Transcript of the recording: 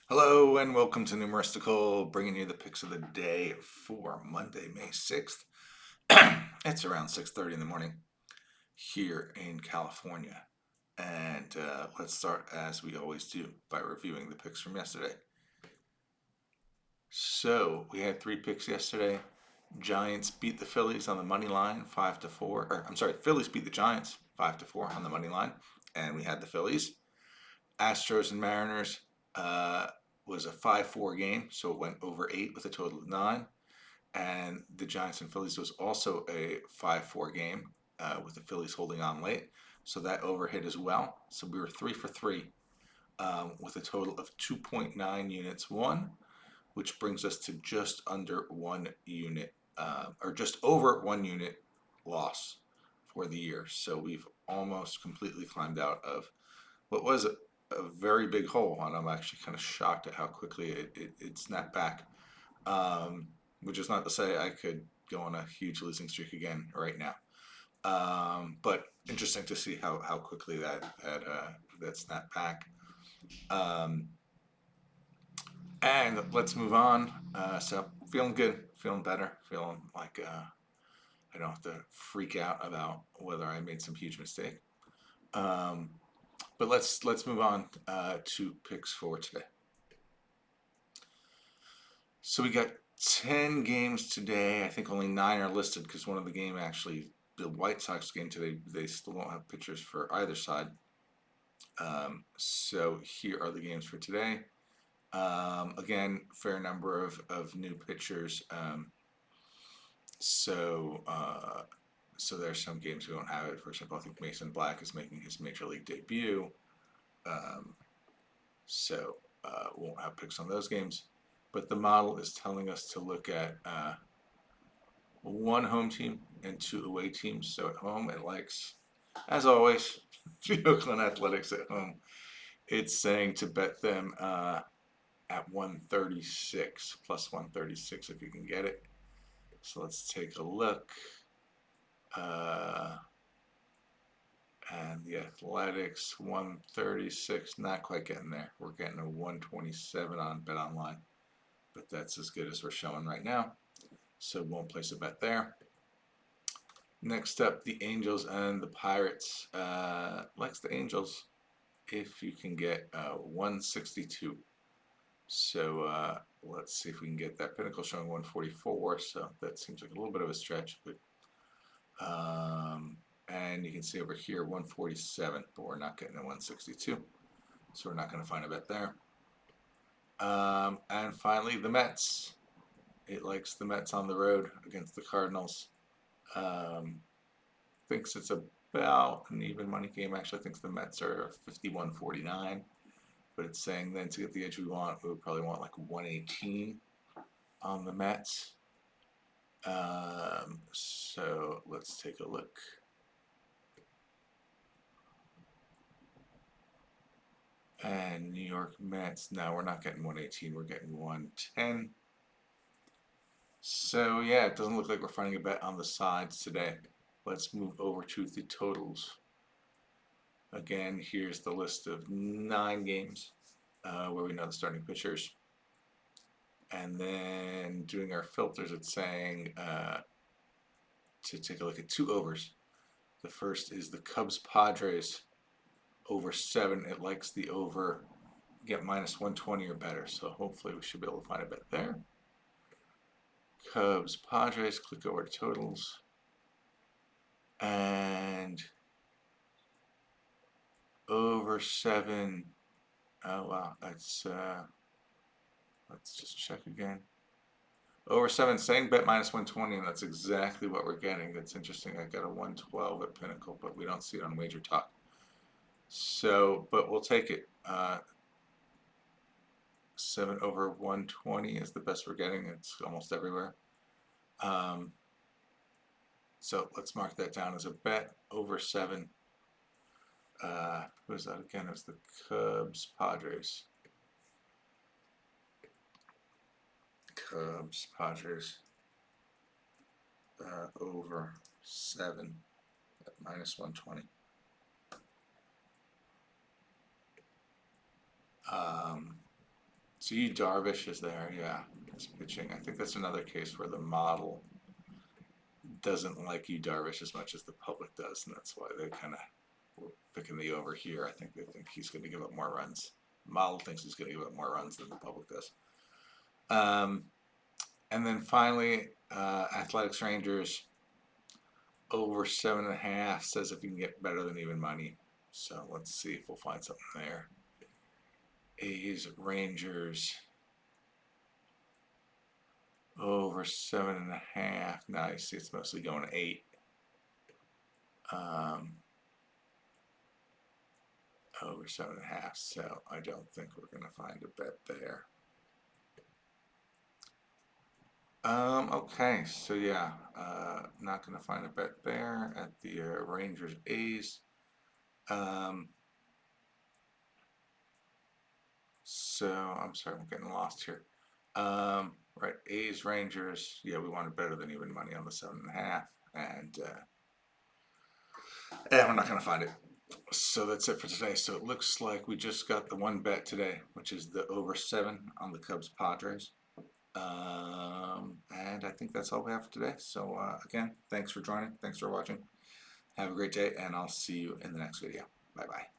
Hello and welcome to Numeristical, bringing you the picks of the day for Monday, May 6th. It's around 6:30 in the morning here in California. And let's start as we always do by reviewing the picks from yesterday. So we had three picks yesterday. Giants beat the Phillies on the money line 5-4. Or I'm sorry, Phillies beat the Giants 5-4 on the money line, and we had the Phillies. Astros and Mariners uh, was a 5-4 game, so it went over 8 with a total of 9. And the Giants and Phillies was also a 5-4 game with the Phillies holding on late, so that overhit as well. So we were 3 for 3 with a total of 2.9 units won, which brings us to just under 1 unit, or just over 1 unit loss for the year. So we've almost completely climbed out of what was a very big hole, and I'm actually kind of shocked at how quickly it snapped back. Which is not to say I could go on a huge losing streak again right now. But interesting to see how quickly that snapped back. Um, and let's move on. So feeling good, feeling better, feeling like I don't have to freak out about whether I made some huge mistake. Um, but let's move on to picks for today. So we got 10 games today. I think only 9 are listed because one of the game actually, the White Sox game today, they still don't have pitchers for either side. So here are the games for today. Again, fair number of new pitchers. So so there's some games we don't have it. For example, I think Mason Black is making his major league debut. Um, so won't have picks on those games. But the model is telling us to look at one home team and two away teams. So at home, it likes, as always, the Oakland Athletics at home. It's saying to bet them at 136, plus 136 if you can get it. So let's take a look. And the Athletics, 136, not quite getting there. We're getting a 127 on Bet Online, but that's as good as we're showing right now. So won't place a bet there. Next up, the Angels and the Pirates. Likes the Angels if you can get 162. So let's see if we can get that. Pinnacle showing 144, so that seems like a little bit of a stretch. But and you can see over here 147, but we're not getting a 162, so we're not going to find a bet there. And finally, the Mets. It likes the Mets on the road against the Cardinals. Thinks it's about an even money game. Actually, thinks the Mets are 51-49, but it's saying then to get the edge we want, we would probably want like 118 on the Mets. So let's take a look. And New York Mets. No, we're not getting 118. We're getting 110. So yeah, it doesn't look like we're finding a bet on the sides today. Let's move over to the totals. Again, here's the list of 9 games where we know the starting pitchers. And then doing our filters, it's saying to take a look at 2 overs. The first is the Cubs Padres over 7. It likes the over, get minus 120 or better. So hopefully we should be able to find a bet there. Cubs Padres, click over to totals. And over 7. Oh wow, that's let's just check again. Over 7 saying bet minus 120, and that's exactly what we're getting. That's interesting. I got a 112 at Pinnacle, but we don't see it on Wager Talk. So, but we'll take it. 7 over 120 is the best we're getting. It's almost everywhere. So let's mark that down as a bet. Over 7. Who is that again? It was the Cubs Padres. Cubs Padres over 7 at minus 120. So you Darvish is there, yeah. He's pitching. I think that's another case where the model doesn't like you Darvish as much as the public does, and that's why they kind of were picking the over here. I think they think he's going to give up more runs. The model thinks he's going to give up more runs than the public does. And then finally, Athletics Rangers over 7.5 says if you can get better than even money. So let's see if we'll find something there. A's Rangers over 7.5. Now you see it's mostly going to 8. Over 7.5. So I don't think we're going to find a bet there. Okay, so yeah, not going to find a bet there at the Rangers A's. So I'm sorry, I'm getting lost here. Right, A's Rangers. Yeah, we wanted better than even money on the 7.5, and we're not going to find it. So that's it for today. So it looks like we just got the one bet today, which is the over 7 on the Cubs Padres. And I think that's all we have for today. So again, thanks for joining. Thanks for watching. Have a great day, and I'll see you in the next video. Bye-bye.